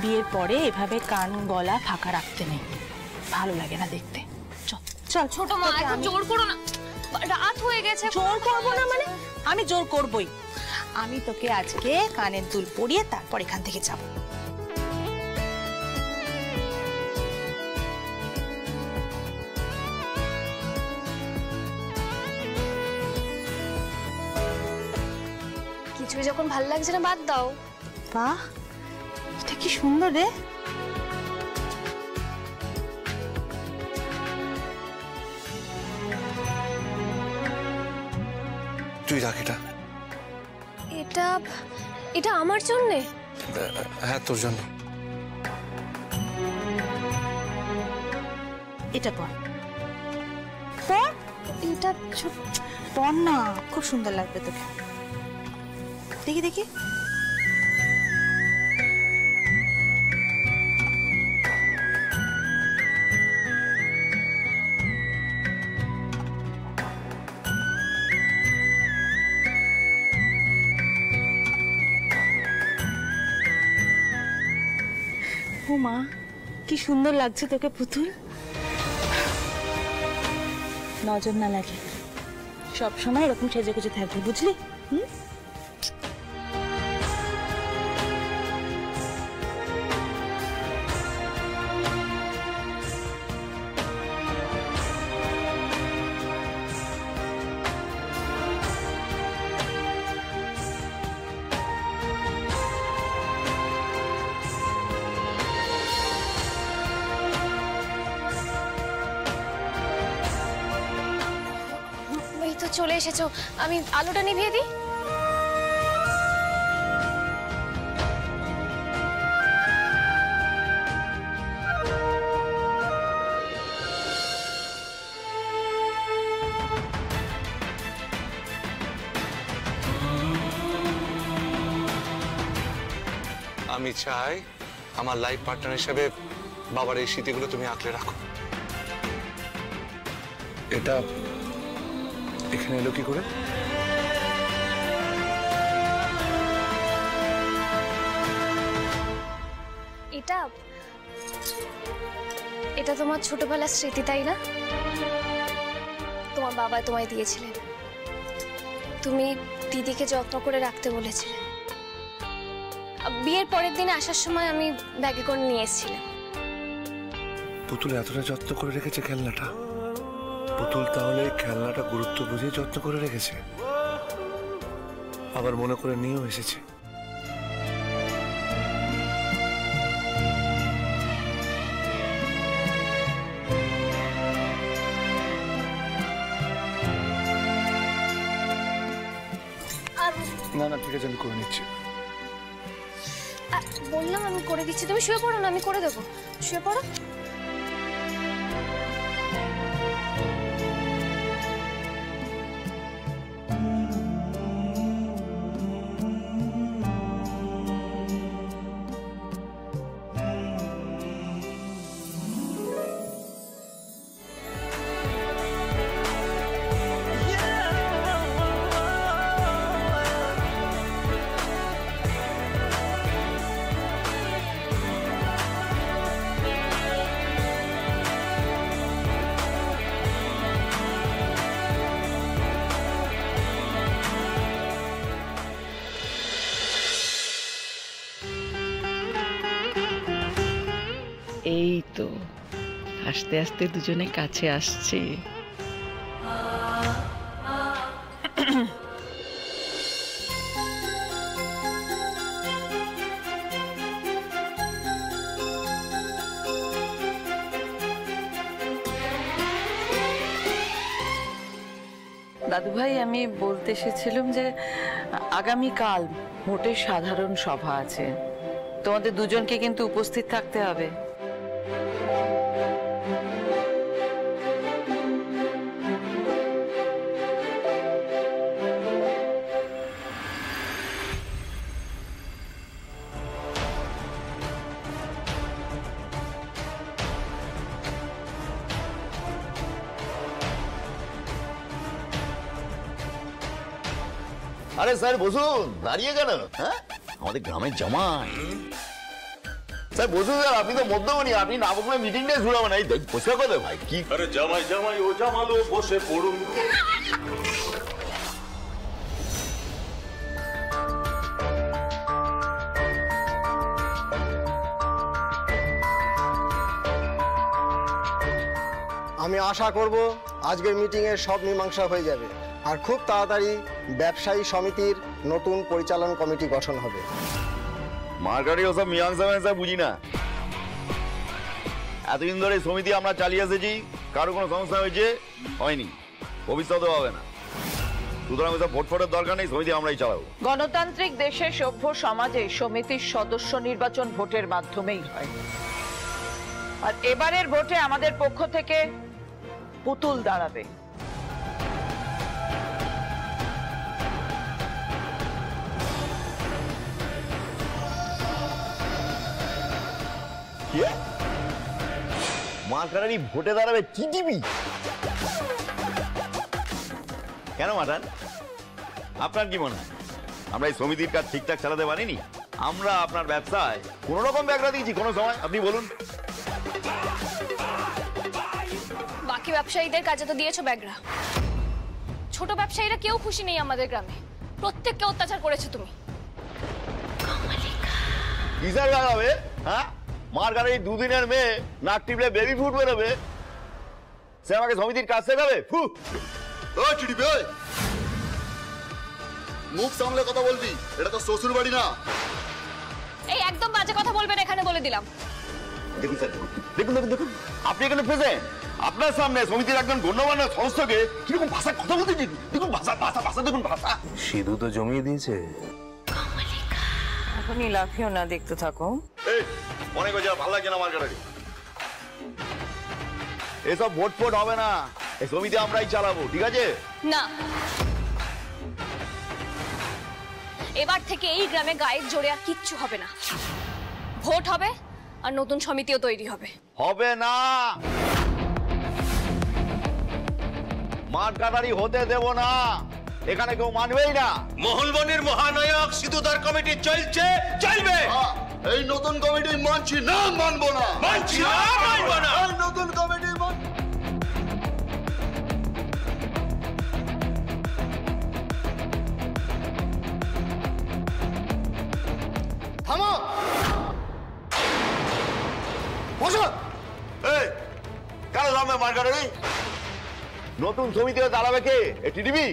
বিয়ের পরে এভাবে কান গলা ফাঁকা রাখতে নেই, ভালো লাগে না দেখতে। চল চল ছোট মা, এত জোর করো না, রাত হয়ে গেছে। জোর করবো না মানে? আমি জোর করবই। আমি তোকে আজকে কানের দুল পরিয়ে তারপর এখান থেকে যাব। কিছুই যখন ভাল লাগছে না বাদ দাও। বাহ, এটা কি সুন্দর রে। তুই রাখ এটা। এটা এটা আমার জন্যে? হ্যাঁ, তোর জন্য। এটা পর পর, এটা পর না, খুব সুন্দর লাগবে তোকে। দেখি দেখি। ও মা, কি সুন্দর লাগছে তোকে পুতুল। নজর না লাগে, সব সময় এরকম সেজে গুজে থাকবি, বুঝলি? এই তো চলে এসেছো, আমি আলোটা নিভিয়ে দিই। আমি চাই আমার লাইফ পার্টনার হিসেবে বাবার এই স্মৃতিগুলো তুমি আঁকলে রাখো। এটা এখানে এলো কি করে? এটা এটা তোমার ছোটবেলার স্মৃতি, তাই না? তোমার বাবা তোমায় দিয়েছিলেন, তুমি দিদিকে যত্ন করে রাখতে বলেছিলে। বিয়ের পরের দিন আসার সময় আমি ব্যাগে করে নিয়ে এসেছিলাম। পুতুল এতটা যত্ন করে রেখেছে খেলনাটা? পুতুল তাহলে খেলনাটা গুরুত্ব বুঝে যত্ন করে রেখেছে, আবার মনে করে নিয়েও এসেছে। না না, ঠিক আছে, আমি করে নিচ্ছি। বললাম আমি করে দিচ্ছি, তুমি শুয়ে পড়ো না, আমি করে দেবো। শুয়ে পড়ো। এই তো আস্তে আস্তে দুজনে কাছে আসছে। দাদু ভাই, আমি বলতে এসেছিলাম যে আগামীকাল ভোটের সাধারণ সভা আছে, তোমাদের দুজনকে কিন্তু উপস্থিত থাকতে হবে। আরে স্যার বসুন, দাঁড়িয়ে কেন? হ্যাঁ, আমাদের গ্রামের জামাই। স্যার বসুন স্যার, আপনি তো মধ্যমণি, আপনি না বসলে মিটিংটাই শুরু না। এই বসে কথা ভাই কি। আরে জামাই জামাই ও জামালো বসে পড়ুন। আমি আশা করব আজকের মিটিংয়ের সব মীমাংসা হয়ে যাবে আর খুব তাড়াতাড়ি ব্যবসায়ী সমিতির নতুন পরিচালন কমিটি গঠন হবে। মার্কারি ওসব মীমাংসা বুঝি না। এতদিন ধরে এই সমিতি আমরা চালিয়ে এসেছি, কারো কোনো সমস্যা হয়েছে হয়নি, ভবিষ্যতেও হবে না। সুতরাং ওসব ভোট ফোটের দরকার নেই, সমিতি আমরাই চালাবো। গণতান্ত্রিক দেশে সভ্য সমাজে সমিতির সদস্য নির্বাচন ভোটের মাধ্যমেই হয়। আর এবারের ভোটে আমাদের পক্ষ থেকে পুতুল দাঁড়াবে। মার্কারি ভোটে দাঁড়াবে টিটিভি? কেন মাঠান, আপনার কি মনে হয় আমরা এই সমিতির কাজ ঠিকঠাক চালাতে পারিনি? আমরা আপনার ব্যবসায় কোন রকম ব্যাগরা দিয়েছি কোনো সময়? আপনি বলুন। বাকি ব্যবসায়ীদের কাজে তো দিয়েছো ব্যাগরা। ছোট ব্যবসায়ীরা কেউ খুশি নেই আমাদের গ্রামে, প্রত্যেককে অত্যাচার করেছো তুমি। কিসের ব্যাগ হবে? হ্যাঁ, মার্কারি দুদিনের মেয়ে নাক টিপলে বেবি ফুড বেরোবে, সে আমাকে সমিতির কাজ শেখাবে? ফু। মুখ সামলে কথা বলবি, এটা তো শ্বশুর বাড়ি না। এই একদম বাজে কথা বলবেন এখানে, বলে দিলাম। দেখুন স্যার, দেখুন দেখুন দেখুন, আপনি এখানে প্রেজেন্ট, আপনার সামনে সমিতির একজন গণ্যমান্য সংস্থাকে কিরকম ভাষা কথা বলতে দেখুন, ভাষা ভাষা ভাষা দেখুন, ভাষা। সিধু তো জমিয়ে দিয়েছে। এখনই লাফিও না, দেখতে থাকো। এই অনেক হয়েছে, ভালো লাগছে না মার্কারি। এসব ভোট ফোট হবে না, এই সমিতি আমরাই চালাবো, ঠিক আছে? না, এবার থেকে এই গ্রামে গায়ের জোরে আর কিচ্ছু হবে না। ভোট হবে আর নতুন সমিতিও তৈরি হবে। হবে না, মার্কারি হতে দেব না, এখানে কেউ মানবেই না। মহলবনের মহানায়ক সিধুদার কমিটি চলছে, চলবে। এই নতুন কমিটি মানছি না, মানবো না, মানছি না, মানবো না। এই নতুন কমিটি থামো, বসো। এই কেন থামবে মার্কারি? নতুন সমিতিতে দাঁড়াবে কে? টিটিভি?